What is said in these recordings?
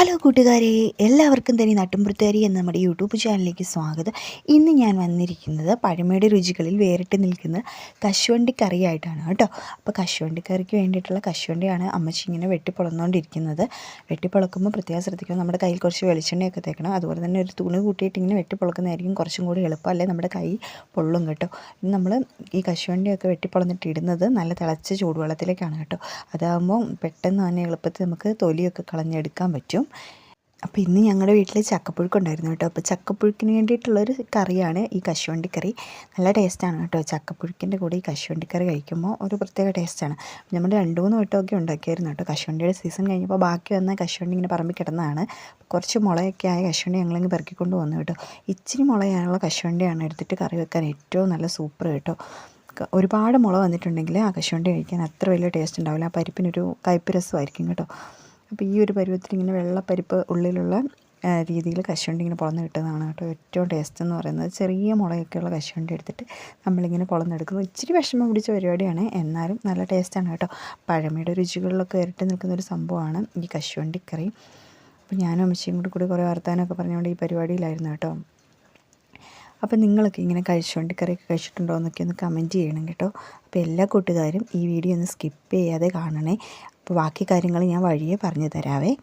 Hello കൂട്ടുകാരെ, എല്ലാവർക്കും തന്നെ നാട്ടുമ്പുറത്തുകാരി എന്ന നമ്മുടെ യൂട്യൂബ് ചാനലിലേക്ക് സ്വാഗതം. ഇന്ന് ഞാൻ വന്നിരിക്കുന്നത് പഴമയുടെ രുചികളിൽ വേറിട്ട് നിൽക്കുന്ന കശുവണ്ടി കറിയായിട്ടാണ് കേട്ടോ. അപ്പോൾ കശുവണ്ടി കറിക്ക് വേണ്ടിയിട്ടുള്ള കശുവണ്ടിയാണ് അമ്മച്ചി ഇങ്ങനെ വെട്ടിപ്പൊളന്നുകൊണ്ടിരിക്കുന്നത്. വെട്ടിപ്പൊളക്കുമ്പോൾ പ്രത്യേകം ശ്രദ്ധിക്കണം, നമ്മുടെ കയ്യിൽ കുറച്ച് വെളിച്ചെണ്ണയൊക്കെ തേക്കണം. അതുപോലെ തന്നെ ഒരു തുണി കൂട്ടിയിട്ട് ഇങ്ങനെ വെട്ടിപ്പൊളക്കുന്നതായിരിക്കും കുറച്ചും കൂടി എളുപ്പം, അല്ലേ നമ്മുടെ കൈ പൊള്ളും കേട്ടോ. ഇന്ന് നമ്മൾ ഈ കശുവണ്ടിയൊക്കെ വെട്ടിപ്പൊളന്നിട്ട് ഇടുന്നത് നല്ല തിളച്ച ചൂടുവെള്ളത്തിലേക്കാണ് കേട്ടോ. അതാകുമ്പോൾ പെട്ടെന്ന് തന്നെ എളുപ്പത്തിൽ നമുക്ക് തൊലിയൊക്കെ കളഞ്ഞെടുക്കാൻ പറ്റും. അപ്പോൾ ഇന്ന് ഞങ്ങളുടെ വീട്ടിൽ ചക്കപ്പുഴുക്കുണ്ടായിരുന്നു കേട്ടോ. അപ്പോൾ ചക്കപ്പുഴുക്കിന് വേണ്ടിയിട്ടുള്ളൊരു കറിയാണ് ഈ കശുവണ്ടി കറി. നല്ല ടേസ്റ്റാണ് കേട്ടോ. ചക്കപ്പുഴുക്കിൻ്റെ കൂടെ ഈ കശുവണ്ടി കറി കഴിക്കുമ്പോൾ ഒരു പ്രത്യേക ടേസ്റ്റാണ്. നമ്മൾ 2-3 വട്ടമൊക്കെ ഉണ്ടാക്കിയായിരുന്നു കേട്ടോ. കശുവണ്ടിയുടെ സീസൺ കഴിഞ്ഞപ്പോൾ ബാക്കി വന്ന കശുവണ്ടി ഇങ്ങനെ പറമ്പിൽ കിടന്നതാണ്. കുറച്ച് മുളയൊക്കെ ആയ കശുവണ്ടി ഞങ്ങളിങ്ങ് പെറുക്കിക്കൊണ്ട് വന്നു കേട്ടോ. ഇച്ചിരി മുളയാനുള്ള കശുവണ്ടിയാണ് എടുത്തിട്ട് കറി വെക്കാൻ ഏറ്റവും നല്ല സൂപ്പർ കേട്ടോ. ഒരുപാട് മുള വന്നിട്ടുണ്ടെങ്കിൽ ആ കശുവണ്ടി കഴിക്കാൻ അത്ര വലിയ ടേസ്റ്റ് ഉണ്ടാവില്ല. ആ പരിപ്പിനൊരു കയ്പ്പ് രസമായിരിക്കും കേട്ടോ. അപ്പോൾ ഈ ഒരു പരുവത്തിൽ ഇങ്ങനെ വെള്ളപ്പരിപ്പ് ഉള്ളിലുള്ള രീതിയിൽ കശുവണ്ടി ഇങ്ങനെ പൊളന്ന് കിട്ടുന്നതാണ് കേട്ടോ ഏറ്റവും ടേസ്റ്റ് എന്ന് പറയുന്നത്. ചെറിയ മുളയൊക്കെയുള്ള കശുവണ്ടി എടുത്തിട്ട് നമ്മളിങ്ങനെ പൊളന്നെടുക്കുന്നു. ഇച്ചിരി വിഷമം പിടിച്ച പരിപാടിയാണ്, എന്നാലും നല്ല ടേസ്റ്റാണ് കേട്ടോ. പഴമയുടെ രുചികളിലൊക്കെ ഇരട്ടി നിൽക്കുന്ന ഒരു സംഭവമാണ് ഈ കശുവണ്ടി കറി. അപ്പോൾ ഞാനും അമ്മച്ചിയും കൂടി കുറേ വർത്താനമൊക്കെ പറഞ്ഞുകൊണ്ട് ഈ പരിപാടിയിലായിരുന്നു കേട്ടോ. അപ്പോൾ നിങ്ങളൊക്കെ ഇങ്ങനെ കശുവണ്ടി കറിയൊക്കെ കഴിച്ചിട്ടുണ്ടോ എന്നൊക്കെ ഒന്ന് കമൻറ്റ് ചെയ്യണം കേട്ടോ. അപ്പോൾ എല്ലാ കൂട്ടുകാരും ഈ വീഡിയോ ഒന്ന് സ്കിപ്പ് ചെയ്യാതെ കാണണേ. അപ്പോൾ ബാക്കി കാര്യങ്ങൾ ഞാൻ വഴിയേ പറഞ്ഞു തരാവേ.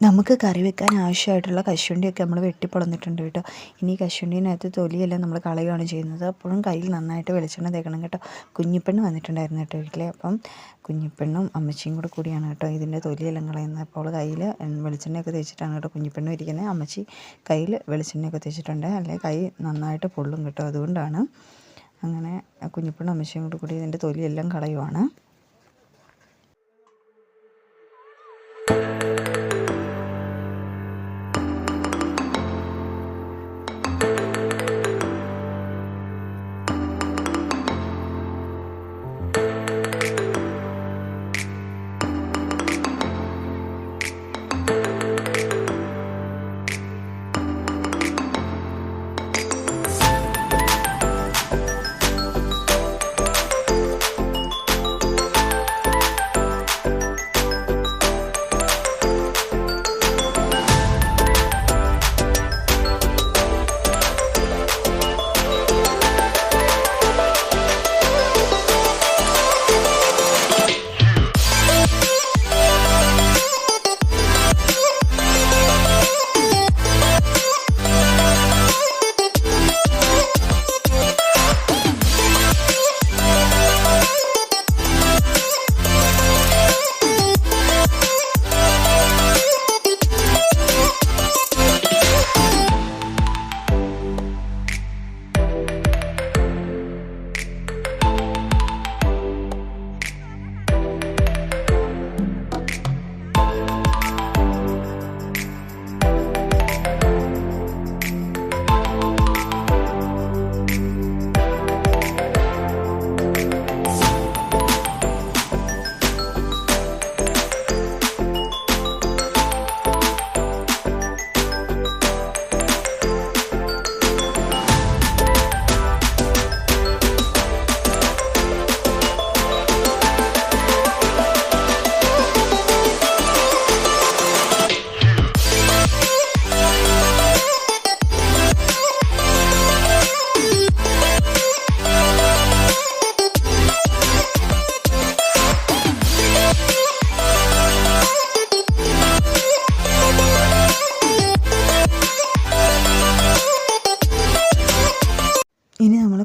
നമുക്ക് കറി വെക്കാൻ ആവശ്യമായിട്ടുള്ള കശുവണ്ടിയൊക്കെ നമ്മൾ വെട്ടിപ്പൊളന്നിട്ടുണ്ട് കേട്ടോ. ഇനി കശുവണ്ടീനകത്ത് തൊലിയെല്ലാം നമ്മൾ കളയുകയാണ് ചെയ്യുന്നത്. അപ്പോഴും കയ്യിൽ നന്നായിട്ട് വെളിച്ചെണ്ണ തേക്കണം കേട്ടോ. കുഞ്ഞിപ്പെണ്ണ് വന്നിട്ടുണ്ടായിരുന്നു കേട്ടോ വീട്ടിൽ. അപ്പം കുഞ്ഞിപ്പെണ്ണും അമ്മച്ചിയും കൂടിയാണ് കേട്ടോ ഇതിൻ്റെ തൊലിയെല്ലാം കളയുന്നത്. അപ്പോൾ കയ്യിൽ വെളിച്ചെണ്ണയൊക്കെ തേച്ചിട്ടാണ് കേട്ടോ കുഞ്ഞിപ്പെണ്ണ് ഇരിക്കുന്നത്. അമ്മച്ചി കയ്യിൽ വെളിച്ചെണ്ണയൊക്കെ തേച്ചിട്ടുണ്ട്, അല്ലെങ്കിൽ കൈ നന്നായിട്ട് പൊള്ളും കേട്ടോ. അതുകൊണ്ടാണ് അങ്ങനെ കുഞ്ഞിപ്പെണ്ണും അമ്മച്ചിയും കൂടി ഇതിൻ്റെ തൊലിയെല്ലാം കളയുവാണ്.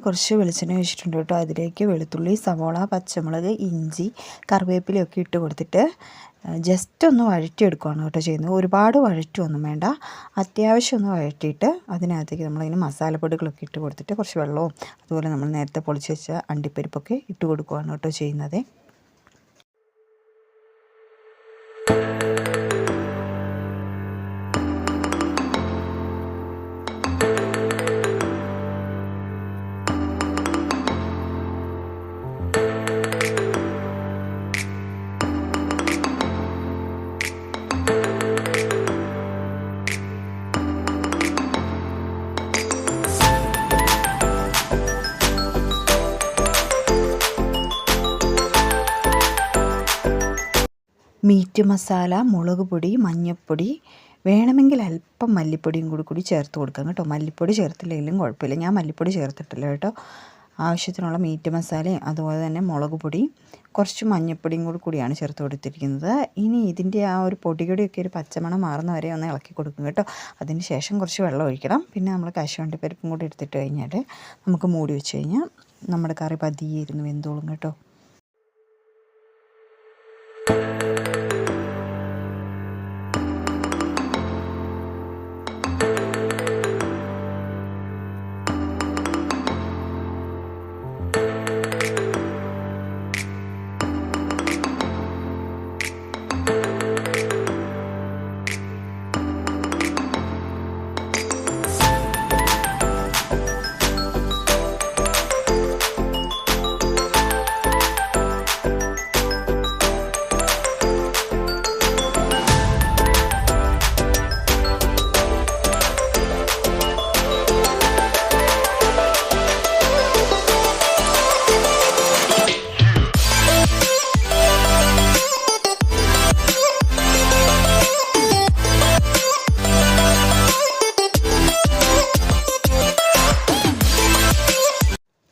കുറച്ച് വെളിച്ചെണ്ണ ഒഴിച്ചിട്ടുണ്ട് കേട്ടോ. അതിലേക്ക് വെളുത്തുള്ളി, സവോള, പച്ചമുളക്, ഇഞ്ചി, കറിവേപ്പിലയൊക്കെ ഇട്ട് കൊടുത്തിട്ട് ജസ്റ്റ് ഒന്ന് വഴറ്റിയെടുക്കുകയാണ് കേട്ടോ ചെയ്യുന്നത്. ഒരുപാട് വഴറ്റുമൊന്നും വേണ്ട, അത്യാവശ്യം ഒന്ന് വഴറ്റിയിട്ട് അതിനകത്തേക്ക് നമ്മളിങ്ങനെ മസാലപ്പൊടികളൊക്കെ ഇട്ട് കൊടുത്തിട്ട് കുറച്ച് വെള്ളവും അതുപോലെ നമ്മൾ നേരത്തെ പൊളിച്ച് വെച്ച അണ്ടിപ്പരിപ്പൊക്കെ ഇട്ട് കൊടുക്കുകയാണ് കേട്ടോ ചെയ്യുന്നത്. മീറ്റ് മസാല, മുളക് പൊടി, മഞ്ഞൾപ്പൊടി, വേണമെങ്കിൽ അല്പം മല്ലിപ്പൊടിയും കൂടി ചേർത്ത് കൊടുക്കാം കേട്ടോ. മല്ലിപ്പൊടി ചേർത്തില്ലെങ്കിലും കുഴപ്പമില്ല, ഞാൻ മല്ലിപ്പൊടി ചേർത്തിട്ടില്ല കേട്ടോ. ആവശ്യത്തിനുള്ള മീറ്റ് മസാലയും അതുപോലെ തന്നെ മുളക് പൊടി, കുറച്ച് മഞ്ഞൾപ്പൊടിയും കൂടിയാണ് ചേർത്ത് കൊടുത്തിരിക്കുന്നത്. ഇനി ഇതിൻ്റെ ആ ഒരു പൊടിയുടെയൊക്കെ ഒരു പച്ചമണം മാറുന്ന വരെ ഒന്ന് ഇളക്കി കൊടുക്കും കേട്ടോ. അതിന് ശേഷം കുറച്ച് വെള്ളം ഒഴിക്കണം. പിന്നെ നമ്മൾ കശുവണ്ടി പരിപ്പും കൂടി എടുത്തിട്ട് കഴിഞ്ഞാൽ നമുക്ക് മൂടി വെച്ച് കഴിഞ്ഞാൽ നമ്മുടെ കറി പതിയെ ഇരുന്ന് വെന്തോളും കേട്ടോ.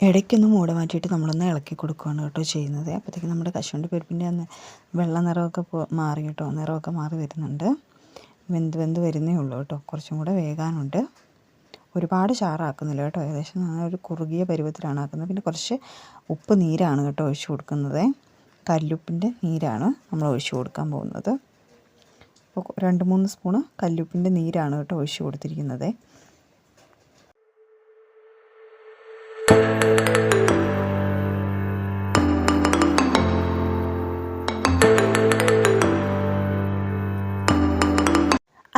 ഇടയ്ക്കൊന്ന് മൂട മാറ്റിയിട്ട് നമ്മളൊന്ന് ഇളക്കി കൊടുക്കുകയാണ് കേട്ടോ ചെയ്യുന്നത്. അപ്പോഴത്തേക്കും നമ്മുടെ കശുവണ്ടി പരിപ്പിൻ്റെ അന്ന് വെള്ള നിറമൊക്കെ മാറി കേട്ടോ, നിറമൊക്കെ മാറി വരുന്നുണ്ട്. വെന്ത് വരുന്നേ ഉള്ളൂ കേട്ടോ, കുറച്ചും കൂടെ വേകാനുണ്ട്. ഒരുപാട് ചാറാക്കുന്നില്ല കേട്ടോ, ഏകദേശം ഒരു കുറുകിയ പരുവത്തിലാണ് ആക്കുന്നത്. പിന്നെ കുറച്ച് ഉപ്പ് നീരാണ് കേട്ടോ ഒഴിച്ച് കൊടുക്കുന്നത്, കല്ലുപ്പിൻ്റെ നീരാണ് നമ്മൾ ഒഴിച്ച് കൊടുക്കാൻ പോകുന്നത്. അപ്പോൾ 2-3 സ്പൂണ് കല്ലുപ്പിൻ്റെ നീരാണ് കേട്ടോ ഒഴിച്ച് കൊടുത്തിരിക്കുന്നത്.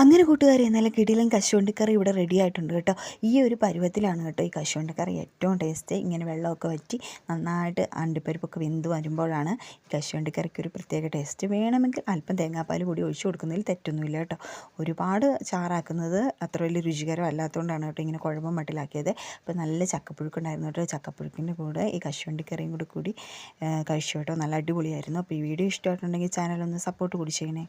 അങ്ങനെ കൂട്ടുകാരെ, നല്ല കിടിലൻ കശുവണ്ടിക്കറി ഇവിടെ റെഡി ആയിട്ടുണ്ട് കേട്ടോ. ഈ ഒരു പരുവത്തിലാണ് കേട്ടോ ഈ കശുവണ്ടിക്കറി ഏറ്റവും ടേസ്റ്റ്. ഇങ്ങനെ വെള്ളമൊക്കെ വറ്റി നന്നായിട്ട് അണ്ടിപ്പരിപ്പൊക്കെ വെന്ത് വരുമ്പോഴാണ് ഈ കശുവണ്ടിക്കറിക്ക് ഒരു പ്രത്യേക ടേസ്റ്റ്. വേണമെങ്കിൽ അല്പം തേങ്ങാപ്പാൽ കൂടി ഒഴിച്ച് കൊടുക്കുന്നതിൽ തെറ്റൊന്നുമില്ല കേട്ടോ. ഒരുപാട് ചാറാക്കുന്നത് അത്ര വലിയ രുചികരം അല്ലാത്തതുകൊണ്ടാണ് കേട്ടോ ഇങ്ങനെ കുഴമ്പം മട്ടിലാക്കിയത്. അപ്പോൾ നല്ല ചക്കപ്പുഴുക്കുണ്ടായിരുന്നു കേട്ടോ. ചക്കപ്പുഴുക്കിൻ്റെ കൂടെ ഈ കശുവണ്ടിക്കറിയും കൂടി കഴിച്ചു കേട്ടോ. നല്ല അടിപൊളിയായിരുന്നു. അപ്പോൾ ഈ വീഡിയോ ഇഷ്ടമായിട്ടുണ്ടെങ്കിൽ ചാനലൊന്ന് സപ്പോർട്ട് കൂടി ചെയ്യണേ.